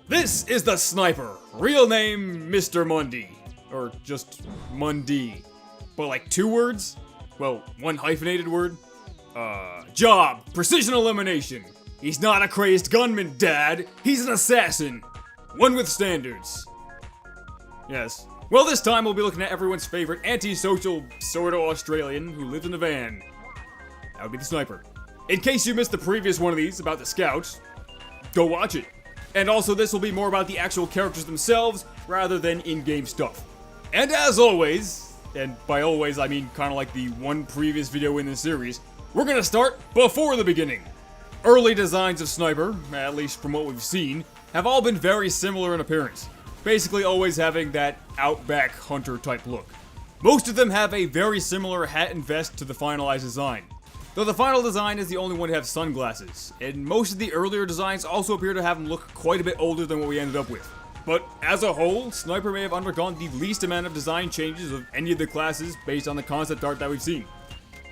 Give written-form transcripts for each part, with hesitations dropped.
This is the Sniper, real name Mr. Mun-Dee, or just Mun-Dee, but like 2 words? Well, 1 hyphenated word? Job, precision elimination. He's not a crazed gunman, Dad, he's an assassin. One with standards. Yes. Well, this time we'll be looking at everyone's favorite antisocial, sorta Australian who lived in a van. That would be the Sniper. In case you missed the previous one of these about the Scouts, go watch it. And also this will be more about the actual characters themselves, rather than in-game stuff. And as always, and by always I mean kinda like the one previous video in this series, we're gonna start before the beginning. Early designs of Sniper, at least from what we've seen, have all been very similar in appearance. Basically always having that Outback Hunter type look. Most of them have a very similar hat and vest to the finalized design. Though the final design is the only one to have sunglasses, and most of the earlier designs also appear to have them look quite a bit older than what we ended up with. But as a whole, Sniper may have undergone the least amount of design changes of any of the classes based on the concept art that we've seen.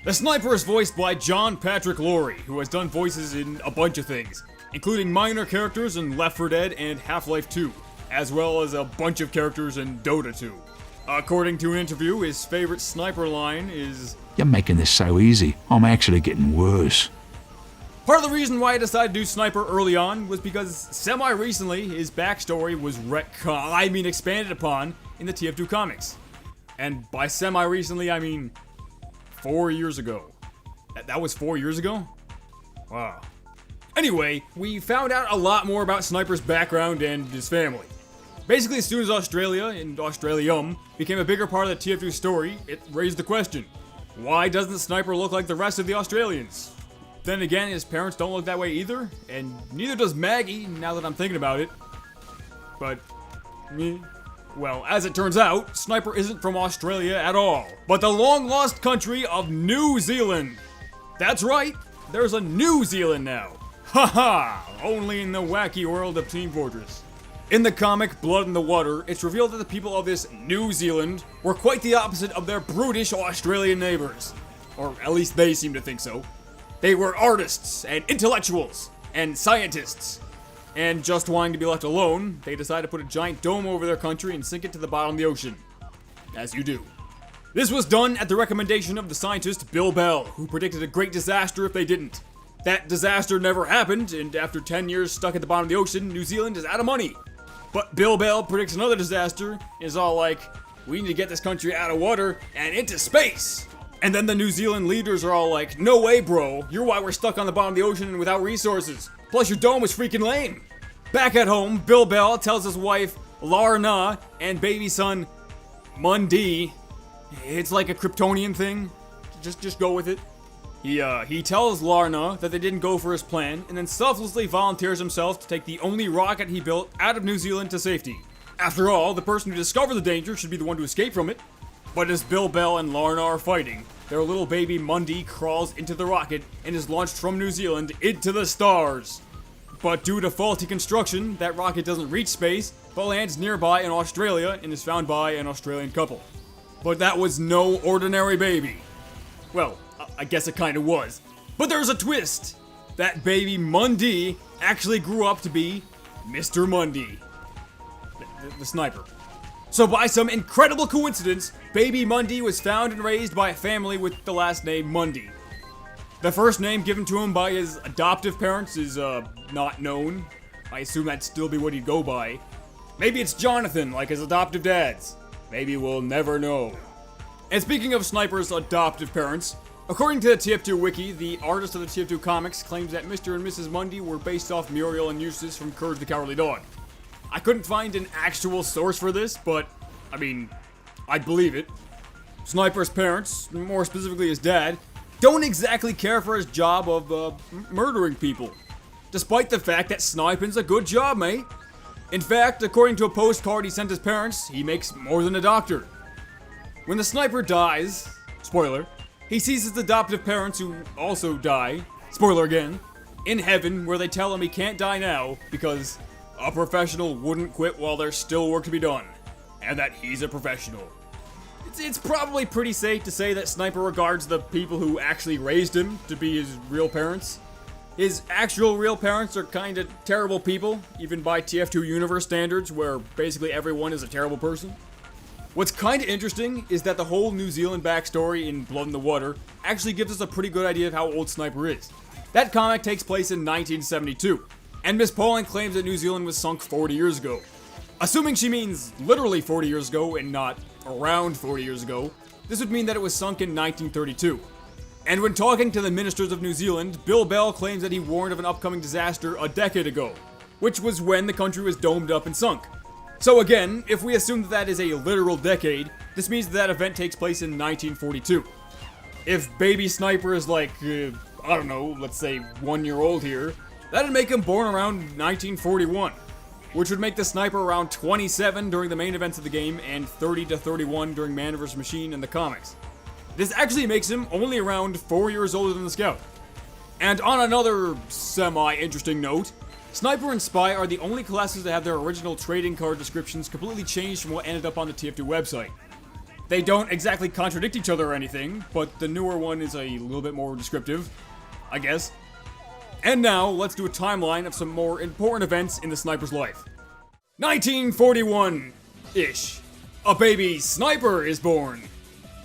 The Sniper is voiced by John Patrick Laurie, who has done voices in a bunch of things, including minor characters in Left 4 Dead and Half-Life 2, as well as a bunch of characters in Dota 2. According to an interview, his favorite Sniper line is, "You're making this so easy, I'm actually getting worse." Part of the reason why I decided to do Sniper early on was because semi-recently his backstory was expanded upon in the TF2 comics. And by semi-recently, I mean 4 years ago. That was 4 years ago? Wow. Anyway, we found out a lot more about Sniper's background and his family. Basically, as soon as Australia, and Australium, became a bigger part of the TF2 story, it raised the question, why doesn't Sniper look like the rest of the Australians? Then again, his parents don't look that way either, and neither does Maggie, now that I'm thinking about it. But, well, as it turns out, Sniper isn't from Australia at all, but the long-lost country of New Zealand. That's right, there's a New Zealand now. Haha, only in the wacky world of Team Fortress. In the comic Blood in the Water, it's revealed that the people of this New Zealand were quite the opposite of their brutish Australian neighbors. Or at least they seem to think so. They were artists, and intellectuals, and scientists. And just wanting to be left alone, they decided to put a giant dome over their country and sink it to the bottom of the ocean. As you do. This was done at the recommendation of the scientist Bill-bel, who predicted a great disaster if they didn't. That disaster never happened, and after 10 years stuck at the bottom of the ocean, New Zealand is out of money. But Bill-bel predicts another disaster, and is all like, we need to get this country out of water and into space. And then the New Zealand leaders are all like, no way bro, you're why we're stuck on the bottom of the ocean and without resources. Plus your dome was freaking lame. Back at home, Bill-bel tells his wife, Lar-Nah, and baby son, Mun-Dee, it's like a Kryptonian thing, just go with it. He tells Lar-Nah that they didn't go for his plan, and then selflessly volunteers himself to take the only rocket he built out of New Zealand to safety. After all, the person who discovered the danger should be the one to escape from it. But as Bill-bel and Lar-Nah are fighting, their little baby Mun-Dee crawls into the rocket and is launched from New Zealand into the stars. But due to faulty construction, that rocket doesn't reach space, but lands nearby in Australia and is found by an Australian couple. But that was no ordinary baby. Well, I guess it kinda was. But there's a twist! That baby Mun-Dee actually grew up to be Mr. Mun-Dee. The Sniper. So by some incredible coincidence, baby Mun-Dee was found and raised by a family with the last name Mun-Dee. The first name given to him by his adoptive parents is, not known. I assume that'd still be what he'd go by. Maybe it's Jonathan, like his adoptive dad's. Maybe we'll never know. And speaking of Sniper's adoptive parents, according to the TF2 wiki, the artist of the TF2 comics claims that Mr. and Mrs. Mun-Dee were based off Muriel and Eustace from Courage the Cowardly Dog. I couldn't find an actual source for this, but, I mean, I'd believe it. Sniper's parents, more specifically his dad, don't exactly care for his job of, murdering people. Despite the fact that sniping's a good job, mate. In fact, according to a postcard he sent his parents, he makes more than a doctor. When the Sniper dies, spoiler, he sees his adoptive parents who also die, spoiler again, in heaven where they tell him he can't die now because a professional wouldn't quit while there's still work to be done, and that he's a professional. It's probably pretty safe to say that Sniper regards the people who actually raised him to be his real parents. His actual real parents are kinda terrible people, even by TF2 universe standards, where basically everyone is a terrible person. What's kinda interesting is that the whole New Zealand backstory in Blood in the Water actually gives us a pretty good idea of how old Sniper is. That comic takes place in 1972, and Miss Pauling claims that New Zealand was sunk 40 years ago. Assuming she means literally 40 years ago and not around 40 years ago, this would mean that it was sunk in 1932. And when talking to the ministers of New Zealand, Bill-bel claims that he warned of an upcoming disaster a decade ago, which was when the country was domed up and sunk. So again, if we assume that that is a literal decade, this means that event takes place in 1942. If baby Sniper is like, I don't know, let's say 1 year old here, that'd make him born around 1941, which would make the Sniper around 27 during the main events of the game and 30 to 31 during Man vs. Machine in the comics. This actually makes him only around 4 years older than the Scout. And on another semi-interesting note, Sniper and Spy are the only classes that have their original trading card descriptions completely changed from what ended up on the TF2 website. They don't exactly contradict each other or anything, but the newer one is a little bit more descriptive, I guess. And now, let's do a timeline of some more important events in the Sniper's life. 1941-ish. A baby Sniper is born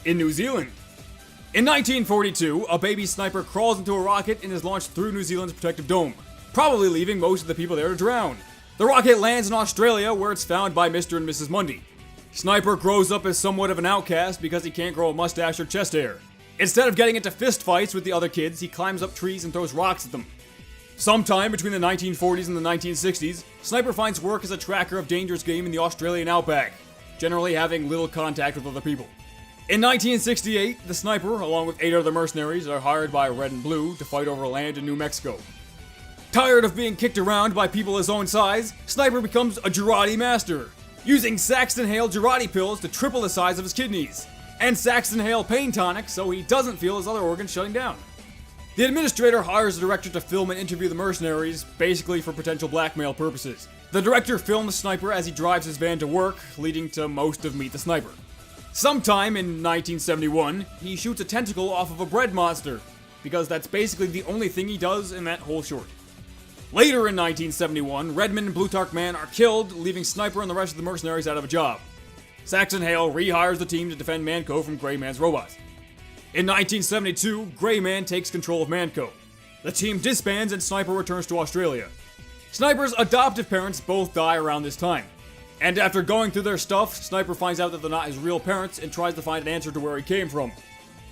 in New Zealand. In 1942, a baby Sniper crawls into a rocket and is launched through New Zealand's protective dome, probably leaving most of the people there to drown. The rocket lands in Australia, where it's found by Mr. and Mrs. Mun-Dee. Sniper grows up as somewhat of an outcast because he can't grow a mustache or chest hair. Instead of getting into fist fights with the other kids, he climbs up trees and throws rocks at them. Sometime between the 1940s and the 1960s, Sniper finds work as a tracker of dangerous game in the Australian outback, generally having little contact with other people. In 1968, the Sniper, along with 8 other mercenaries, are hired by Red and Blue to fight over land in New Mexico. Tired of being kicked around by people his own size, Sniper becomes a Girardi master, using Saxton Hale Girardi pills to triple the size of his kidneys, and Saxton Hale pain tonic so he doesn't feel his other organs shutting down. The administrator hires the director to film and interview the mercenaries, basically for potential blackmail purposes. The director films Sniper as he drives his van to work, leading to most of Meet the Sniper. Sometime in 1971, he shoots a tentacle off of a bread monster, because that's basically the only thing he does in that whole short. Later in 1971, Redman and Plutarch Man are killed, leaving Sniper and the rest of the mercenaries out of a job. Saxon Hale rehires the team to defend Manco from Gray Man's robots. In 1972, Gray Man takes control of Manco. The team disbands and Sniper returns to Australia. Sniper's adoptive parents both die around this time. And after going through their stuff, Sniper finds out that they're not his real parents and tries to find an answer to where he came from.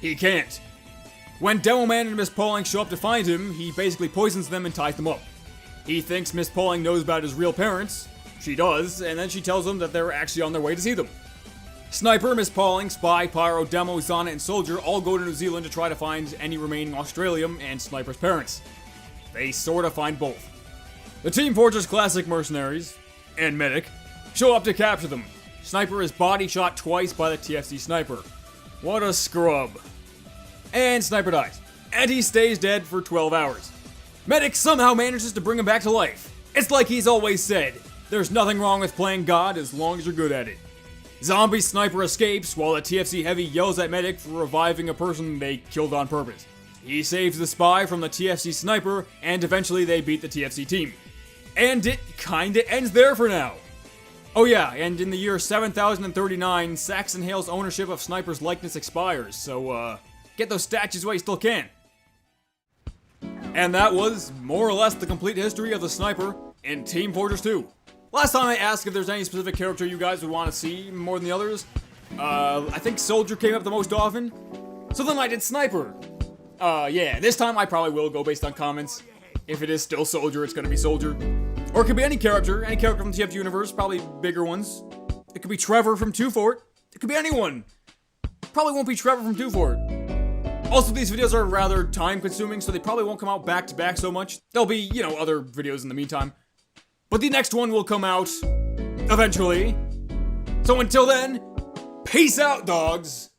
He can't. When Demo Man and Miss Pauling show up to find him, he basically poisons them and ties them up. He thinks Miss Pauling knows about his real parents. She does, and then she tells him that they're actually on their way to see them. Sniper, Miss Pauling, Spy, Pyro, Demo, Zana, and Soldier all go to New Zealand to try to find any remaining Australium and Sniper's parents. They sort of find both. The Team Fortress Classic mercenaries, and Medic, show up to capture them. Sniper is body shot twice by the TFC Sniper. What a scrub. And Sniper dies. And he stays dead for 12 hours. Medic somehow manages to bring him back to life. It's like he's always said, there's nothing wrong with playing God as long as you're good at it. Zombie Sniper escapes while the TFC Heavy yells at Medic for reviving a person they killed on purpose. He saves the Spy from the TFC Sniper, and eventually they beat the TFC team. And it kinda ends there for now. Oh yeah, and in the year 7039, Saxon Hale's ownership of Sniper's likeness expires, so get those statues while you still can. And that was, more or less, the complete history of the Sniper in Team Fortress 2. Last time I asked if there's any specific character you guys would want to see more than the others. I think Soldier came up the most often. So then I did Sniper. Yeah, this time I probably will go based on comments. If it is still Soldier, it's gonna be Soldier. Or it could be any character from the TF2 universe, probably bigger ones. It could be Trevor from 2 Fort. It could be anyone. Probably won't be Trevor from 2 Fort. Also, these videos are rather time-consuming, so they probably won't come out back-to-back so much. There'll be, other videos in the meantime. But the next one will come out eventually. So until then, peace out, dogs!